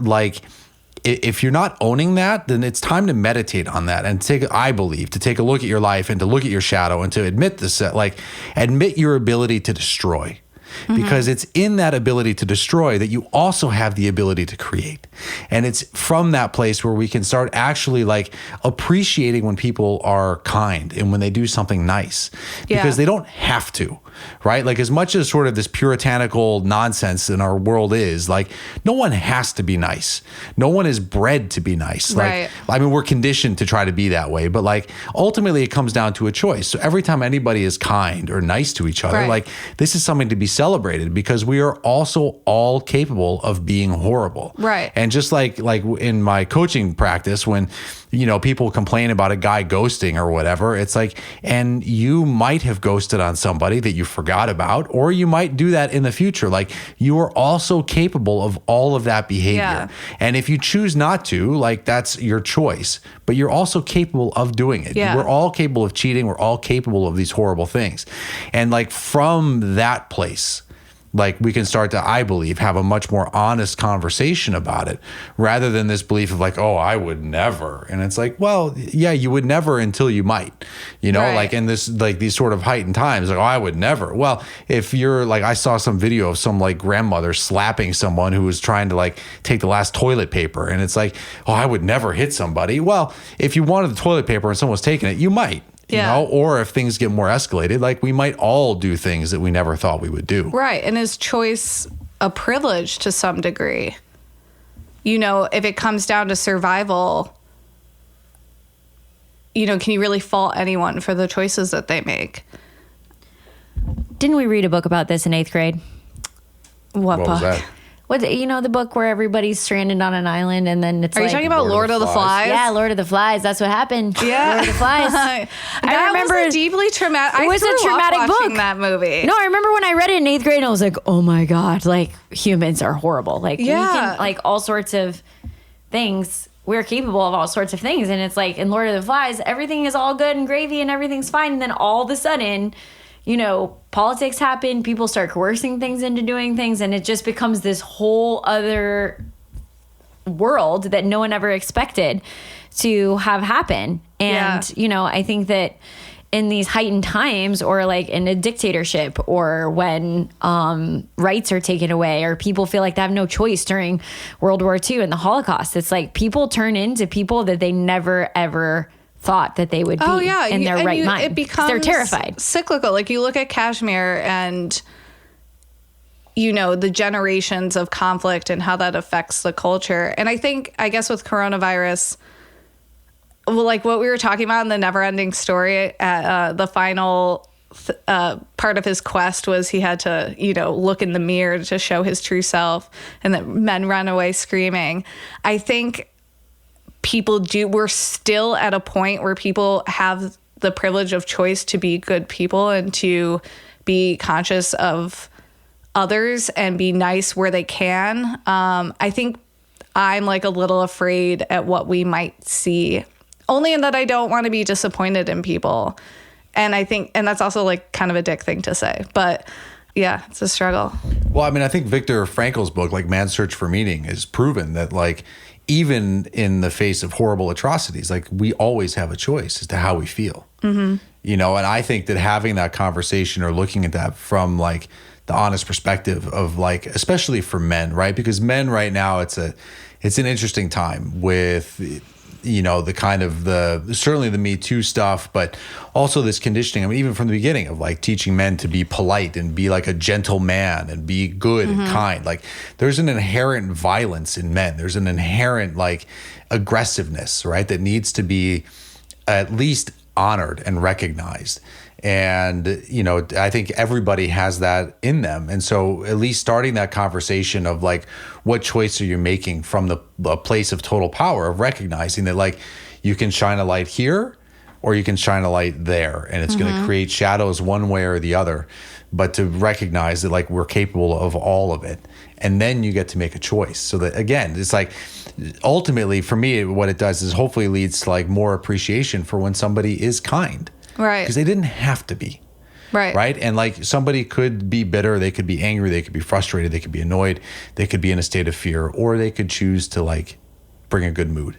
owning that, then it's time to meditate on that and to take a look at your life and to look at your shadow and to admit your ability to destroy. because it's in that ability to destroy that you also have the ability to create. And it's from that place where we can start actually like appreciating when people are kind and when they do something nice, because they don't have to, right? Like, as much as sort of this puritanical nonsense in our world is, like, no one has to be nice. No one is bred to be nice. Like, I mean, we're conditioned to try to be that way, but like ultimately it comes down to a choice. So every time anybody is kind or nice to each other, like, this is something to be celebrated, because we are also all capable of being horrible. Right. And just like in my coaching practice, when, you know, people complain about a guy ghosting or whatever, it's like, and you might have ghosted on somebody that you forgot about, or you might do that in the future. Like, you are also capable of all of that behavior. Yeah. And if you choose not to, like, that's your choice, but you're also capable of doing it. Yeah. We're all capable of cheating. We're all capable of these horrible things. And like, from that place, like, we can start to, I believe, have a much more honest conversation about it, rather than this belief of like, oh, I would never. And it's like, well, yeah, you would never until you might, you know, like in this, like these sort of heightened times, like, oh, I would never. Well, if you're like, I saw some video of some like grandmother slapping someone who was trying to like take the last toilet paper. And it's like, oh, I would never hit somebody. Well, if you wanted the toilet paper and someone was taking it, you might. You know, or if things get more escalated, like, we might all do things that we never thought we would do. Right. And is choice a privilege to some degree? You know, if it comes down to survival, you know, can you really fault anyone for the choices that they make? Didn't we read a book about this in 8th grade? What book? Was that? What, you know, the book where everybody's stranded on an island and then it's Are like, you talking about Lord of the Flies? Yeah, Lord of the Flies. That's what happened. Yeah. Lord of the Flies. I remember was a deeply traumatic. It was I a threw traumatic up watching book. that movie. No, I remember when I read it in 8th grade and I was like, oh my God, like, humans are horrible. Like, we can, like, all sorts of things. We're capable of all sorts of things. And it's like, in Lord of the Flies, everything is all good and gravy and everything's fine. And then all of a sudden, you know, politics happen, people start coercing things into doing things, and it just becomes this whole other world that no one ever expected to have happen. And, you know, I think that in these heightened times, or like in a dictatorship, or when rights are taken away, or people feel like they have no choice during World War II and the Holocaust, it's like people turn into people that they never, ever thought that they would be in their right mind. It becomes they're terrified. Cyclical. Like, you look at Kashmir and, you know, the generations of conflict and how that affects the culture. And I guess with coronavirus, well, like what we were talking about in the Never Ending Story, the final part of his quest was he had to, you know, look in the mirror to show his true self, and that men run away screaming. I think we're still at a point where people have the privilege of choice to be good people and to be conscious of others and be nice where they can. I think I'm like a little afraid at what we might see, only in that I don't want to be disappointed in people. And I think, and that's also like kind of a dick thing to say, but yeah, it's a struggle. Well, I mean, I think Viktor Frankl's book, like Man's Search for Meaning, has proven that, like, even in the face of horrible atrocities, like, we always have a choice as to how we feel. Mm-hmm. You know, and I think that having that conversation, or looking at that from like the honest perspective of, like, especially for men, right? Because men right now, it's an interesting time with, you know, the kind of certainly the Me Too stuff, but also this conditioning. I mean, even from the beginning of like teaching men to be polite and be like a gentle man and be good and kind. Like, there's an inherent violence in men. There's an inherent like aggressiveness, right? That needs to be at least honored and recognized. And, you know, I think everybody has that in them. And so at least starting that conversation of like, what choice are you making from the place of total power, of recognizing that, like, you can shine a light here or you can shine a light there, and it's going to create shadows one way or the other. But to recognize that, like, we're capable of all of it. And then you get to make a choice. So that, again, it's like, ultimately for me, what it does is hopefully leads to like more appreciation for when somebody is kind. Right. Because they didn't have to be. Right. Right. And like, somebody could be bitter, they could be angry, they could be frustrated, they could be annoyed, they could be in a state of fear, or they could choose to like bring a good mood.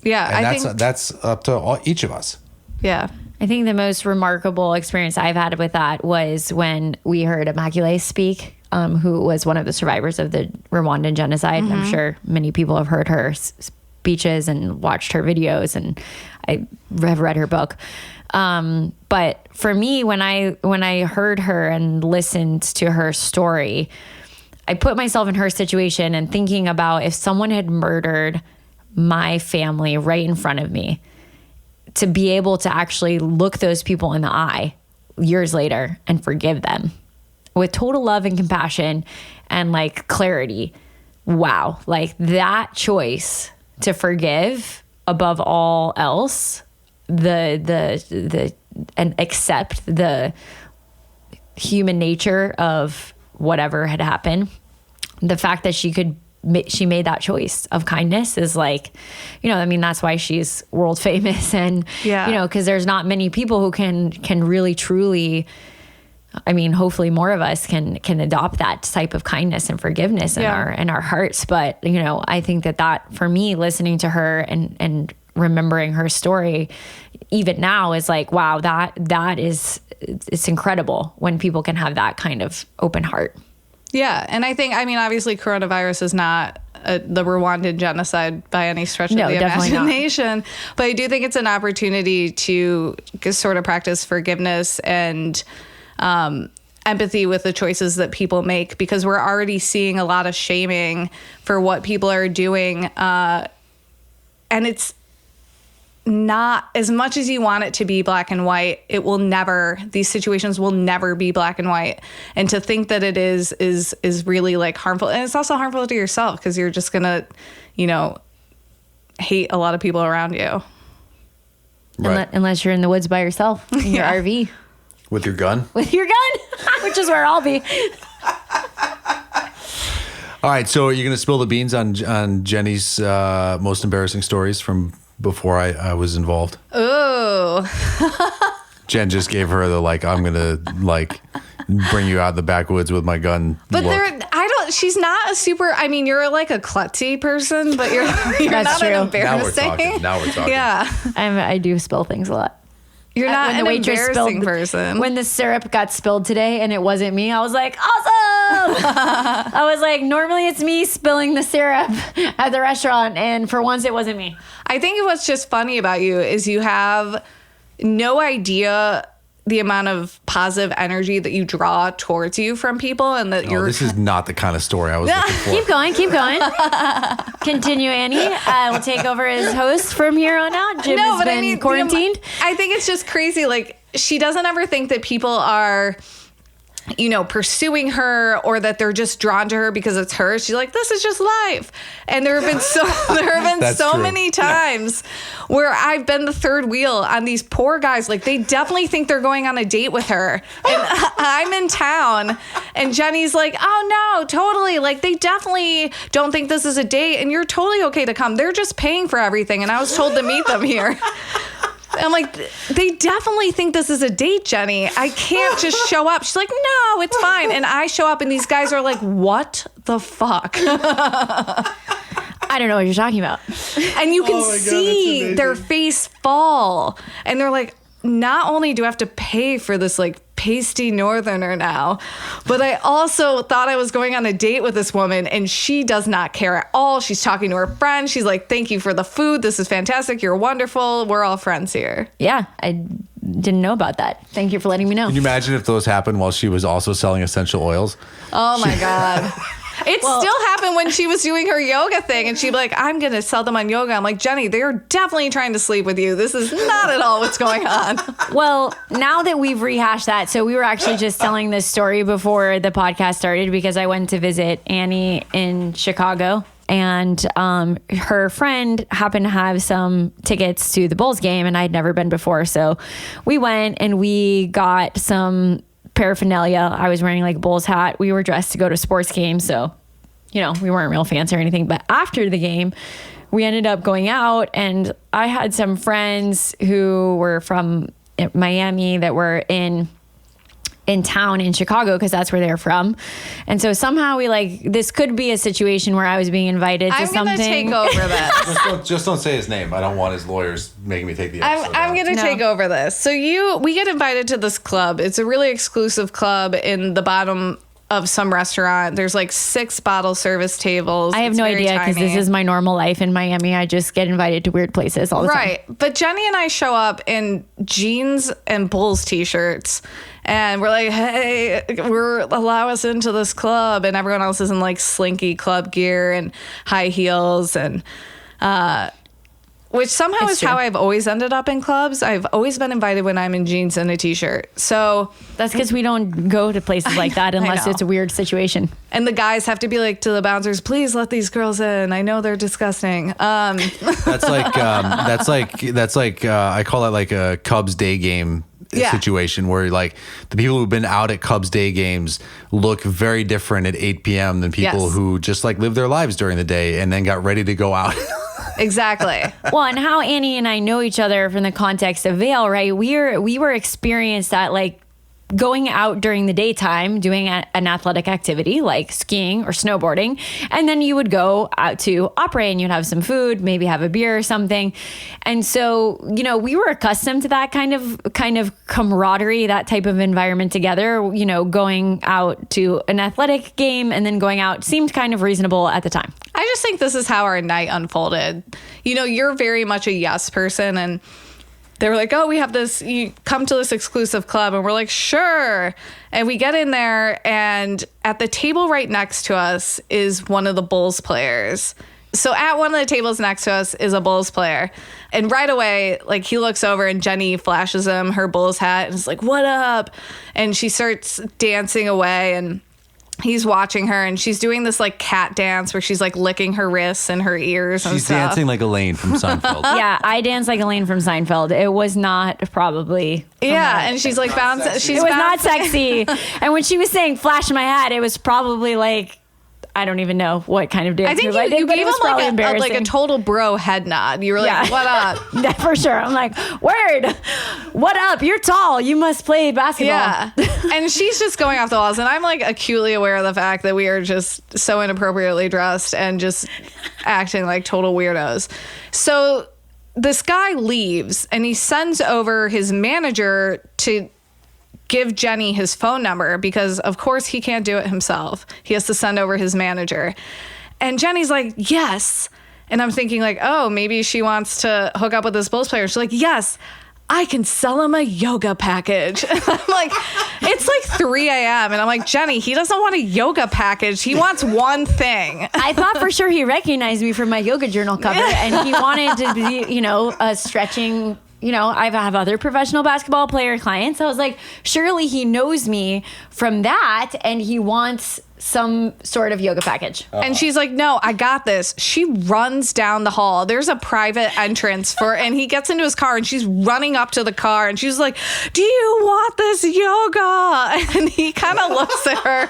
Yeah. And that's up to each of us. Yeah. I think the most remarkable experience I've had with that was when we heard Immaculée speak, who was one of the survivors of the Rwandan genocide. I'm sure many people have heard her speeches and watched her videos, and I have read her book. But for me, when I heard her and listened to her story, I put myself in her situation and thinking about if someone had murdered my family right in front of me, to be able to actually look those people in the eye years later and forgive them with total love and compassion and like clarity. Wow. Like that choice to forgive above all else, and accept the human nature of whatever had happened. The fact that she made that choice of kindness is like, I mean, that's why she's world famous. And, because there's not many people who can really, truly, I mean, hopefully more of us can adopt that type of kindness and forgiveness in our hearts. But, I think that for me, listening to her and remembering her story, even now, is like, wow, it's incredible when people can have that kind of open heart. Yeah. And I think, obviously coronavirus is not the Rwandan genocide by any stretch of the imagination, not. But I do think it's an opportunity to sort of practice forgiveness and empathy with the choices that people make, because we're already seeing a lot of shaming for what people are doing. And it's not, as much as you want it to be black and white, these situations will never be black and white. And to think that it is really like harmful. And it's also harmful to yourself, because you're just going to, hate a lot of people around you. Right. Unless you're in the woods by yourself in your RV. With your gun? With your gun, which is where I'll be. All right. So are you going to spill the beans on Jenny's most embarrassing stories from before I was involved? Oh. Jen just gave her the, I'm going to, bring you out of the backwoods with my gun. But she's not a super, you're like a klutzy person, but you're not true. an embarrassing. Now we're talking. Yeah. I do spill things a lot. You're not when an the waitress embarrassing person. When the syrup got spilled today and it wasn't me, I was like, awesome. I was like, normally it's me spilling the syrup at the restaurant, and for once it wasn't me. I think what's just funny about you is you have no idea the amount of positive energy that you draw towards you from people, and that this is not the kind of story I was looking for. Keep going. Continue, Annie. I will take over as host from here on out. Jim has been quarantined. I think it's just crazy. She doesn't ever think that people are, pursuing her, or that they're just drawn to her because it's her. She's like, this is just life. And there have been so many times where I've been the third wheel on these poor guys. They definitely think they're going on a date with her. And I'm in town, and Jenny's like, oh no, totally. They definitely don't think this is a date, and you're totally okay to come. They're just paying for everything. And I was told to meet them here. I'm like, they definitely think this is a date, Jenny. I can't just show up. She's like, no, it's fine. And I show up, and these guys are like, what the fuck? I don't know what you're talking about. And you can see their face fall. And they're like, not only do I have to pay for this pasty northerner now, but I also thought I was going on a date with this woman, and she does not care at all. She's talking to her friend. She's like, thank you for the food. This is fantastic. You're wonderful. We're all friends here. Yeah, I didn't know about that. Thank you for letting me know. Can you imagine if those happened while she was also selling essential oils? Oh my God. It still happened when she was doing her yoga thing, and she'd be like, I'm going to sell them on yoga. I'm like, Jenny, they're definitely trying to sleep with you. This is not at all what's going on. Well, now that we've rehashed that, so we were actually just telling this story before the podcast started, because I went to visit Annie in Chicago, and her friend happened to have some tickets to the Bulls game, and I'd never been before. So we went and we got some paraphernalia. I was wearing a Bulls hat. We were dressed to go to sports games, so we weren't real fancy or anything. But after the game, we ended up going out, and I had some friends who were from Miami that were in in town in Chicago because that's where they're from. And so somehow this could be a situation where I was being invited to something. I'm going to take over this. just don't say his name. I don't want his lawyers making me take the episode. I'm going to take over this. So we get invited to this club. It's a really exclusive club in the bottom of some restaurant. There's like 6 bottle service tables. I have no idea because this is my normal life in Miami. I just get invited to weird places all the time. Right. But Jenny and I show up in jeans and Bulls t-shirts. And we're like, hey, allow us into this club. And everyone else is in like slinky club gear and high heels. And which somehow is how I've always ended up in clubs. I've always been invited when I'm in jeans and a t-shirt. So that's because we don't go to places like that unless it's a weird situation. And the guys have to be like to the bouncers, please let these girls in. I know they're disgusting. That's like I call it like a Cubs day game situation where like the people who've been out at Cubs day games look very different at 8 p.m. than people who just like live their lives during the day and then got ready to go out. Exactly. Well, and how Annie and I know each other from the context of Vail, right? We were experienced at like going out during the daytime, doing an athletic activity like skiing or snowboarding. And then you would go out to opera and you'd have some food, maybe have a beer or something. And so, we were accustomed to that kind of camaraderie, that type of environment together, going out to an athletic game and then going out seemed kind of reasonable at the time. I just think this is how our night unfolded. You're very much a yes person, and they were like, oh, we have this, you come to this exclusive club. And we're like, sure. And we get in there, and at the table right next to us is one of the Bulls players. So at one of the tables next to us is a Bulls player. And right away, like he looks over and Jenny flashes him her Bulls hat and is like, what up? And she starts dancing away, and he's watching her, and she's doing this like cat dance where she's like licking her wrists and her ears and She's stuff. dancing like Elaine from Seinfeld. Yeah, I danced like Elaine from Seinfeld. It was not probably. And she's like bouncing. It was not sexy. And when she was saying flash my hat, it was probably like, I don't even know what kind of dance. I think move I did, you but gave it was him probably like a total bro head nod. You were like, what up? Yeah, for sure. I'm like, word, what up? You're tall. You must play basketball. Yeah. And she's just going off the walls. And I'm like acutely aware of the fact that we are just so inappropriately dressed and just acting like total weirdos. So this guy leaves, and he sends over his manager to give Jenny his phone number because, of course, he can't do it himself. He has to send over his manager. And Jenny's like, yes. And I'm thinking like, oh, maybe she wants to hook up with this Bulls player. She's like, yes, I can sell him a yoga package. And I'm like, it's like 3 a.m. And I'm like, Jenny, he doesn't want a yoga package. He wants one thing. I thought for sure he recognized me from my yoga journal cover, and he wanted to be, a stretching. I have other professional basketball player clients. I was like, surely he knows me from that, and he wants some sort of yoga package. And she's like, no, I got this. She runs down the hall. There's a private entrance and he gets into his car, and she's running up to the car, and she's like, do you want this yoga? And he kind of looks at her,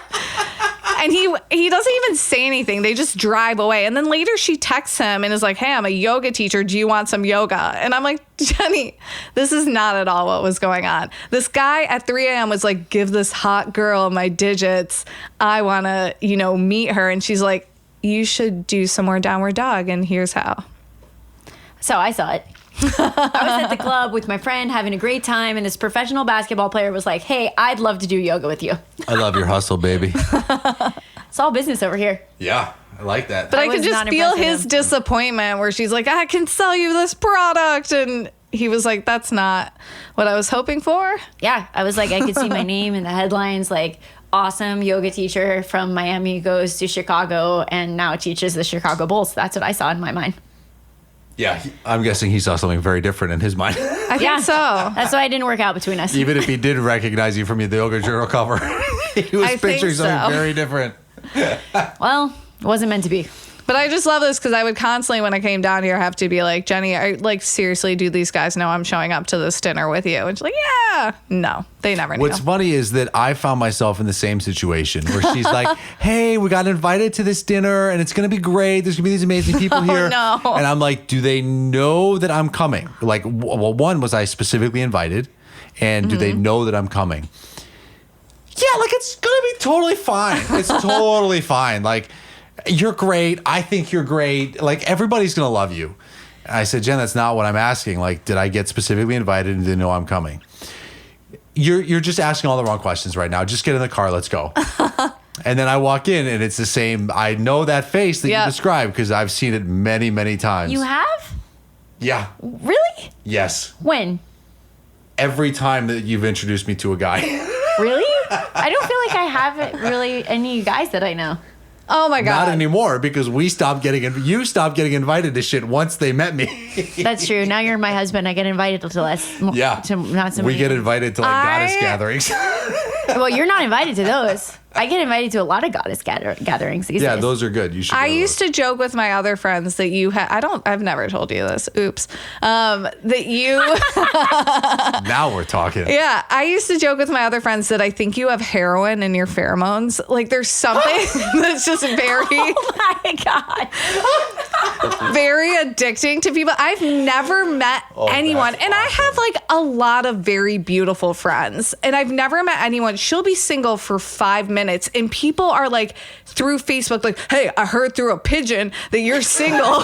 and he doesn't even say anything. They just drive away. And then later she texts him and is like, hey, I'm a yoga teacher. Do you want some yoga? And I'm like, Jenny, this is not at all what was going on. This guy at 3 a.m. was like, give this hot girl my digits. I want to, meet her. And she's like, you should do some more downward dog. And here's how. So I saw it. I was at the club with my friend having a great time, and this professional basketball player was like, hey, I'd love to do yoga with you. I love your hustle, baby. It's all business over here. Yeah, I like that. But I could just feel his disappointment where she's like, I can sell you this product. And he was like, that's not what I was hoping for. Yeah, I was like, I could see my name in the headlines, like, awesome yoga teacher from Miami goes to Chicago and now teaches the Chicago Bulls. That's what I saw in my mind. Yeah, I'm guessing he saw something very different in his mind. I think so. That's why it didn't work out between us. Even if he did recognize you from the yoga journal cover, he was picturing something very different. Well, it wasn't meant to be. But I just love this because I would constantly, when I came down here, have to be like, Jenny, seriously, do these guys know I'm showing up to this dinner with you? And she's like, yeah. No, they never knew. What's funny is that I found myself in the same situation where she's like, hey, we got invited to this dinner and it's going to be great. There's going to be these amazing people here. No. And I'm like, do they know that I'm coming? Like, well, one, was I specifically invited? And do they know that I'm coming? Yeah, like it's gonna be totally fine. It's totally fine. Like, you're great. I think you're great. Like, everybody's gonna love you. And I said, Jen, that's not what I'm asking. Like, did I get specifically invited and didn't know I'm coming? You're just asking all the wrong questions right now. Just get in the car. Let's go. And then I walk in and it's the same. I know that face that you described because I've seen it many, many times. You have? Yeah. Really? Yes. When? Every time that you've introduced me to a guy. Really? I don't feel like I have really any guys that I know. Oh my God. Not anymore because you stopped getting invited to shit once they met me. That's true. Now you're my husband. I get invited to less. To not so we many. get invited to like goddess gatherings. Well, you're not invited to those. I get invited to a lot of goddess gatherings these days. Those are good. You should. I used to joke with my other friends that you had. I've never told you this. Oops. That you. Now we're talking. Yeah, I used to joke with my other friends that I think you have heroin in your pheromones. Like there's something that's just very. Oh my God. Very addicting to people. I've never met anyone, and I have like a lot of very beautiful friends, and I've never met anyone. She'll be single for 5 minutes, and people are like through Facebook, like, "Hey, I heard through a pigeon that you're single,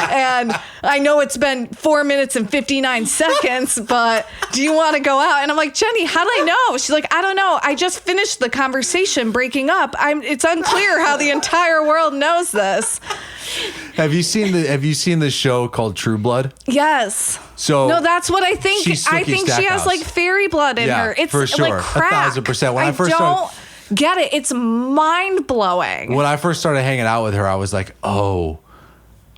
and I know it's been 4 minutes and 59 seconds, but do you want to go out?" And I'm like, Jenny, how do I know? She's like, I don't know. I just finished the conversation breaking up. It's unclear how the entire world knows this. Have you seen the show called True Blood? Yes. So no, that's what I think. I think she has like fairy blood in her. It's for sure. like crack. 1,000%. When I don't get it. It's mind blowing. When I first started hanging out with her, I was like, oh,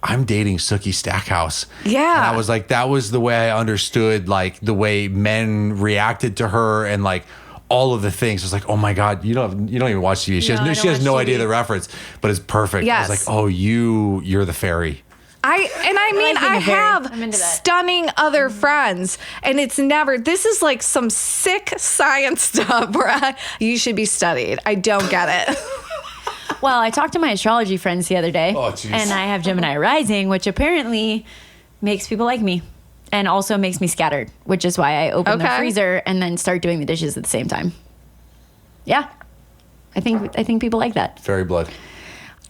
I'm dating Sookie Stackhouse. Yeah. And I was like, that was the way I understood like the way men reacted to her and like all of the things. I was like, oh my God, you don't even watch TV. She has no idea the reference, but it's perfect. Yes. I was like, oh, you're the fairy. I have stunning other friends, and it's never, this is like some sick science stuff where you should be studied. I don't get it. Well, I talked to my astrology friends the other day, and I have Gemini rising, which apparently makes people like me and also makes me scattered, which is why I open the freezer and then start doing the dishes at the same time. Yeah. I think people like that. Fairy blood.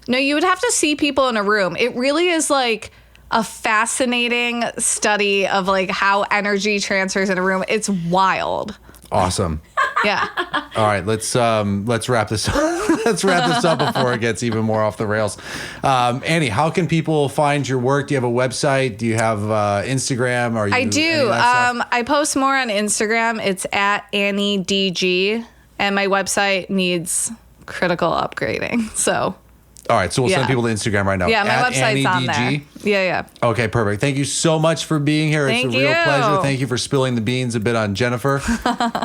No, you would have to see people in a room. It really is like a fascinating study of like how energy transfers in a room. It's wild. Awesome. Yeah. All right, let's wrap this up. Let's wrap this up before it gets even more off the rails. Annie, how can people find your work? Do you have a website? Do you have Instagram? I do. I post more on Instagram. It's at AnnieDG, and my website needs critical upgrading. So. All right, so we'll send people to Instagram right now. Yeah, my website's on there. Yeah. Okay, perfect. Thank you so much for being here. It's a real pleasure. Thank you for spilling the beans a bit on Jennifer.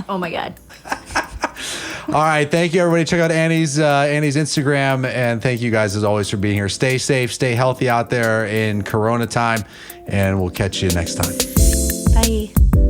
Oh my God. All right, thank you everybody. Check out Annie's Instagram, and thank you guys as always for being here. Stay safe, stay healthy out there in Corona time, and we'll catch you next time. Bye.